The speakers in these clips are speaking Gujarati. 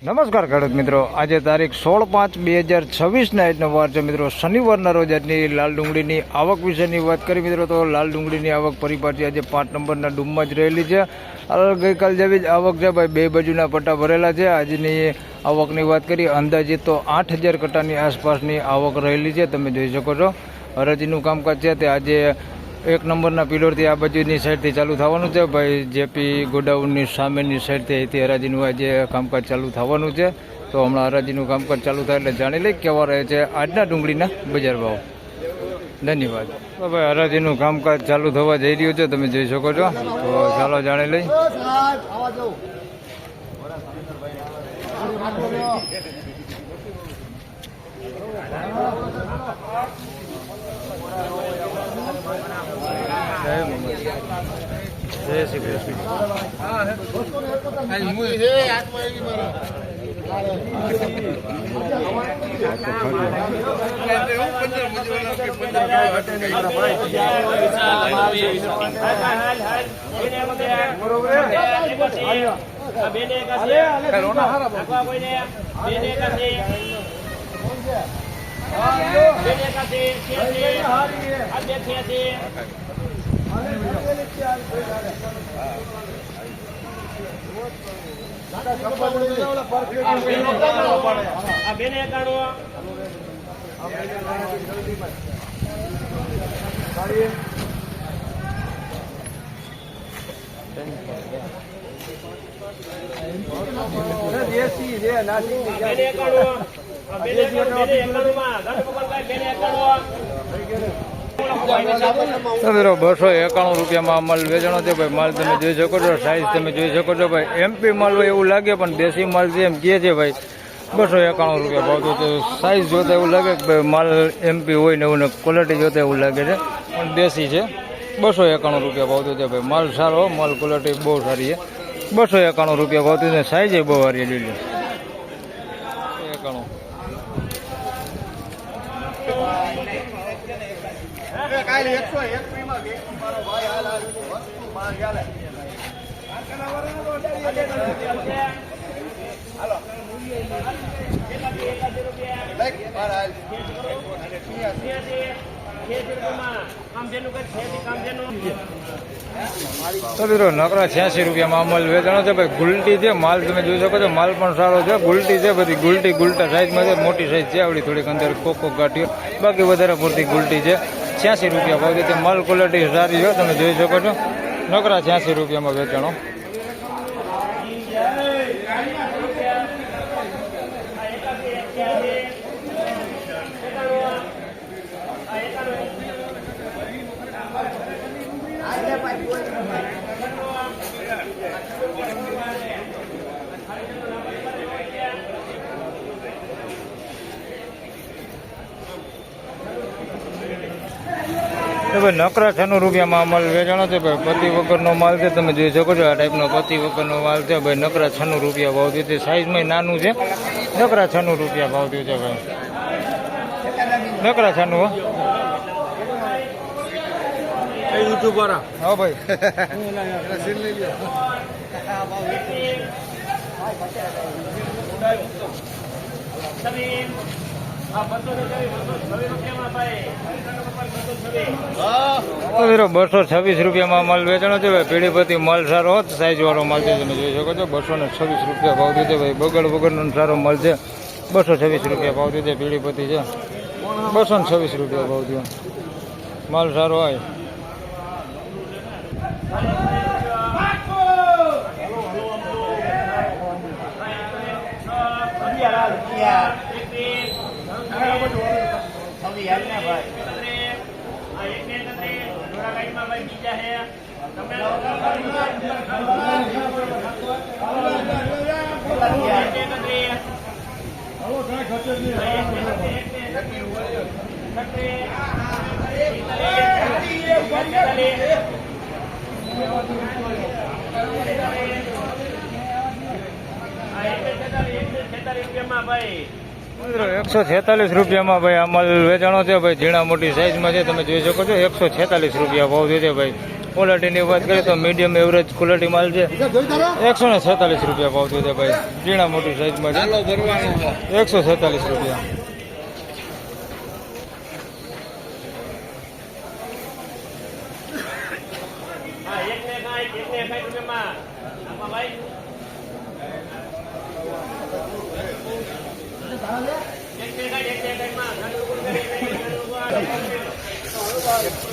નમસ્કાર ખેડૂત મિત્રો, આજે તારીખ 16/5/2026 આજનો વાર છે મિત્રો, શનિવારના રોજ આજની લાલ ડુંગળીની આવક વિશેની વાત કરી મિત્રો. તો લાલ ડુંગળીની આવક પરિપાટી આજે 5 નંબરના ડૂમમાં જ રહેલી છે. ગઈકાલ જેવી જ આવક છે ભાઈ, બે બાજુના પટ્ટા ભરેલા છે. આજની આવકની વાત કરી અંદાજિત તો 8000 કટ્ટાની આસપાસની આવક રહેલી છે. તમે જોઈ શકો છો હરાજીનું કામકાજ છે તે આજે 1 નંબરના પિલોરથી આ બાજુની સાઈડથી ચાલુ થવાનું છે ભાઈ. જેપી ગોડાઉનની સામેની સાઈડથી અહીંથી હરાજીનું આજે કામકાજ ચાલુ થવાનું છે. તો હમણાં હરાજીનું કામકાજ ચાલુ થાય એટલે જાણી લઈ કેવા રહે છે આજના ડુંગળીના બજાર ભાવ. ધન્યવાદ. તો ભાઈ હરાજીનું કામકાજ ચાલુ થવા જઈ રહ્યું છે, તમે જોઈ શકો છો. તો ચાલો જાણી લઈ. જય શ્રી કૃષ્ણ. ₹291 માલ વેચાણો છે ભાઈ. માલ તમે જોઈ શકો છો, સાઈઝ તમે જોઈ શકો છો ભાઈ. એમપી માલ હોય એવું લાગે પણ દેશી માલ છે એમ કહે છે ભાઈ. ₹291 ભાવ તો સાઈઝ જોતા એવું લાગે કે ભાઈ માલ એમપી હોય ને એવું ને ક્વોલિટી જોતા એવું લાગે છે પણ દેશી છે. ₹291 ભાવ છે ભાઈ. માલ સારો, માલ ક્વોલિટી બહુ સારી છે. ₹291 ભાવ છે. સાઈઝ બહુ સારી લીધી. 91 તો મિત્રો નકરા ₹86 અમલ વેચાણો છે ભાઈ. ગુલટી છે માલ, તમે જોઈ શકો છો. માલ પણ સારો છે. ગુલટી છે બધી. ગુલટી ગુલટા સાઈઝમાં છે. મોટી સાઈઝ છે આવડી થોડીક અંદર કોકો ગાંઠીઓ, બાકી વધારે પૂરતી ગુલટી છે. ₹86 ભાવ છે. માલ ક્વોલિટી સારી છે, તમે જોઈ શકો છો. નકરા ₹86 વેચાણો. નકરા ₹96 અમલ વેચાણો છે ભાઈ. પતિ વગરનો માલ છે, તમે જોઈ શકો છો. આ ટાઈપનો પતિ વગરનો માલ છે ભાઈ. નકરા ₹96 ભાવ થયું છે. સાઈઝમાં નાનું છે. નકરા ₹96 ભાવ થયું છે ભાઈ. નકરા 96. હા ભાઈ. ₹226 માલ વેચાણો છે ભાઈ. પીડીપતિ માલ સારો હોત, સાઈઝ વાળો માલ છે, તમે જોઈ શકો છો. ₹226 ભાવ થયો છે ભાઈ. બગડ વગરનો સારો માલ છે. ₹226 ભાવ થયો છે. પીડીપતિ છે. ₹226 ભાવ થયો. માલ સારો હોય. ₹146 ભાઈ અમલ વેચાણો છે ભાઈ. ઝીણા મોટી સાઈઝમાં છે, તમે જોઈ શકો છો. ₹146 ભાવ છે ભાઈ. ક્વોલિટીની વાત કરીએ તો મીડિયમ એવરેજ ક્વોલિટી માલ છે 146 રૂપિયા ભાવ થયો છે ભાઈ. ઝીણા મોટી સાઈઝમાં છે 146 રૂપિયા.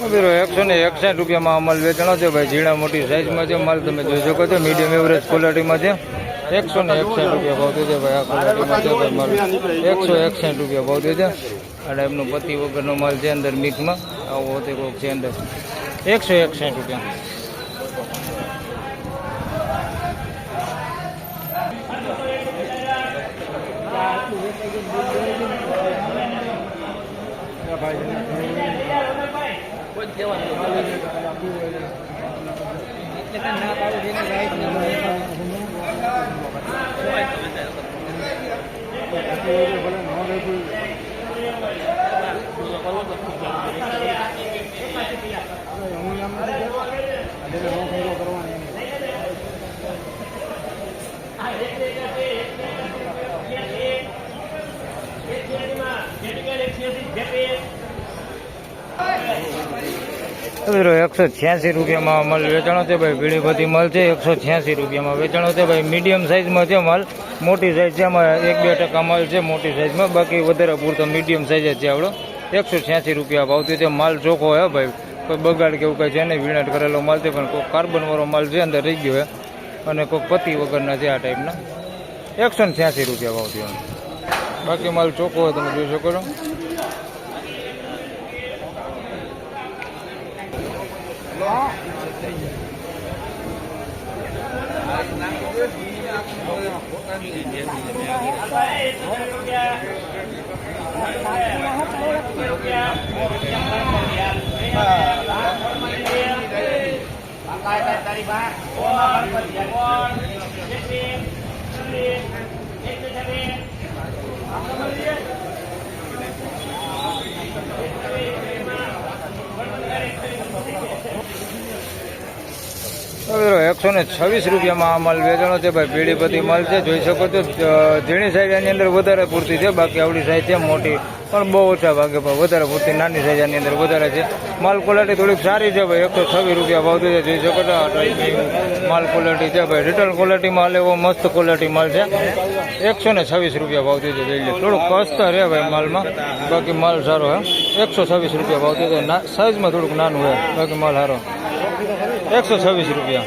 મિત્રો 161 રૂપિયામાં માલ વેચાણો છે ભાઈ. ઝીણા મોટી સાઈઝમાં છે માલ, તમે જોઈ શકો છો. મીડિયમ એવરેજ ક્વોલિટીમાં છે 161 રૂપિયા ભાવ થયો છે ભાઈ. આ ક્વોલિટીમાં છે ભાઈ માલ 161 રૂપિયા ભાવ થયો છે. અને એમનો પતિ વગરનો માલ છે અંદર મિક્સમાં, આવો હોતે કોક છે અંદર 161 રૂપિયા. મિત્રો 186 રૂપિયામાં માલ વેચાણો છે ભાઈ. પીળી બધી માલ છે 186 રૂપિયામાં વેચાણો છે ભાઈ. મીડિયમ સાઈઝમાં છે માલ. મોટી સાઈઝ છે એમાં 1-2% માલ છે મોટી સાઈઝમાં, બાકી વધારે પૂરતો મીડિયમ સાઈઝ જ છે આવડો. 186 રૂપિયા ભાવથી છે. માલ ચોખ્ખો હે ભાઈ, કોઈ બગાડ કે એવું કંઈ છે નહીં. વીણાટ કરેલો માલ છે, પણ કોઈ કાર્બન વાળો માલ છે અંદર રહી ગયો હે, અને કોઈ પતિ વગરના છે આ ટાઈપના. 186 રૂપિયા ભાવથી. બાકી માલ ચોખ્ખો હોય તમે જોઈ શકો છો. હવે 126 રૂપિયામાં આ માલ વેચાણો છે ભાઈ. પીળી બધી માલ છે, જોઈ શકો છો. ઝીણી સાઈઝ આની અંદર વધારે પૂરતી છે, બાકી આવડી સાઈઝ છે મોટી પણ બહુ ઓછા ભાગે, પણ વધારે પૂરતી નાની સાઈઝ આની અંદર વધારે છે. માલ ક્વોલિટી થોડીક સારી છે ભાઈ. 126 રૂપિયા ભાવ છે, જોઈ શકો છો. આ ટાઈપની માલ ક્વોલિટી છે ભાઈ. રિટેલ ક્વોલિટી માલ એવો મસ્ત ક્વોલિટી માલ છે. 126 રૂપિયા ભાવ છે, જોઈ લો. થોડુંક કસ્તર રહે ભાઈ માલમાં, બાકી માલ સારો હે. 126 રૂપિયા ભાવ છે. સાઈઝમાં થોડુંક નાનું હોય, બાકી માલ સારો. 126 રૂપિયા.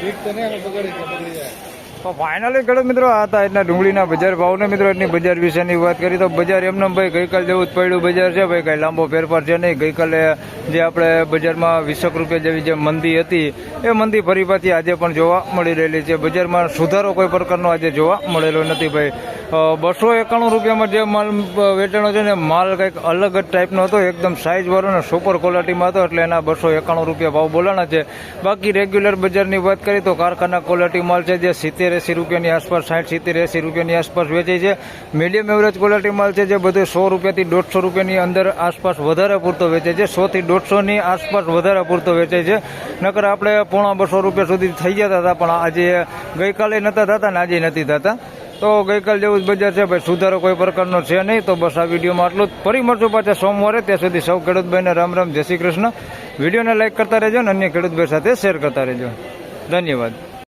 તો ફાઇનલી ખેડૂત મિત્રો આ હતા એટલા ડુંગળીના બજાર ભાવને. મિત્રો એટલી બજાર વિશેની વાત કરી તો બજાર એમને ભાઈ ગઈકાલ જેવું જ પડ્યું બજાર છે ભાઈ. કાંઈ લાંબો ફેરફાર છે નહીં. ગઈકાલે જે આપણે બજારમાં 20 રૂપિયા જેવી જે મંદી હતી, એ મંદી ફરી પાછી આજે પણ જોવા મળી રહેલી છે. બજારમાં સુધારો કોઈ પ્રકારનો આજે જોવા મળેલો નથી ભાઈ. 291 રૂપિયામાં જે માલ વેચાણો છે ને, માલ કંઈક અલગ જ ટાઈપનો હતો, એકદમ સાઇઝવાળો ને સુપર ક્વોલિટીમાં હતો, એટલે એના 291 રૂપિયા ભાવ બોલાણા છે. બાકી રેગ્યુલર બજારની વાત કરીએ તો કારખાના ક્વોલિટી માલ છે જે 70-80 રૂપિયાની આસપાસ, 60-70-80 રૂપિયાની આસપાસ વેચાય છે. મીડિયમ એવરેજ ક્વોલિટી માલ છે જે બધું 100 રૂપિયાથી 150 રૂપિયાની અંદર આસપાસ વધારે પૂરતો વેચાય છે. 100 થી 150ની આસપાસ વધારે પૂરતો વેચાય છે. નકર આપણે 150 રૂપિયા સુધી થઈ જતા હતા, પણ આજે ગઈકાલે નહોતા થતા ને આજે નથી થતા. તો ગઈકાલ જેવું જ બજાર છે ભાઈ. સુધારો કોઈ પ્રકારનો છે નહીં. તો બસ આ વિડીયોમાં આટલું જ. ફરી મળશું પાછા સોમવારે. ત્યાં સુધી સૌ ખેડૂતભાઈને રામ રામ, જય શ્રી કૃષ્ણ. વિડીયોને લાઈક કરતા રહેજો અને અન્ય ખેડૂતભાઈ સાથે શેર કરતા રહેજો. ધન્યવાદ.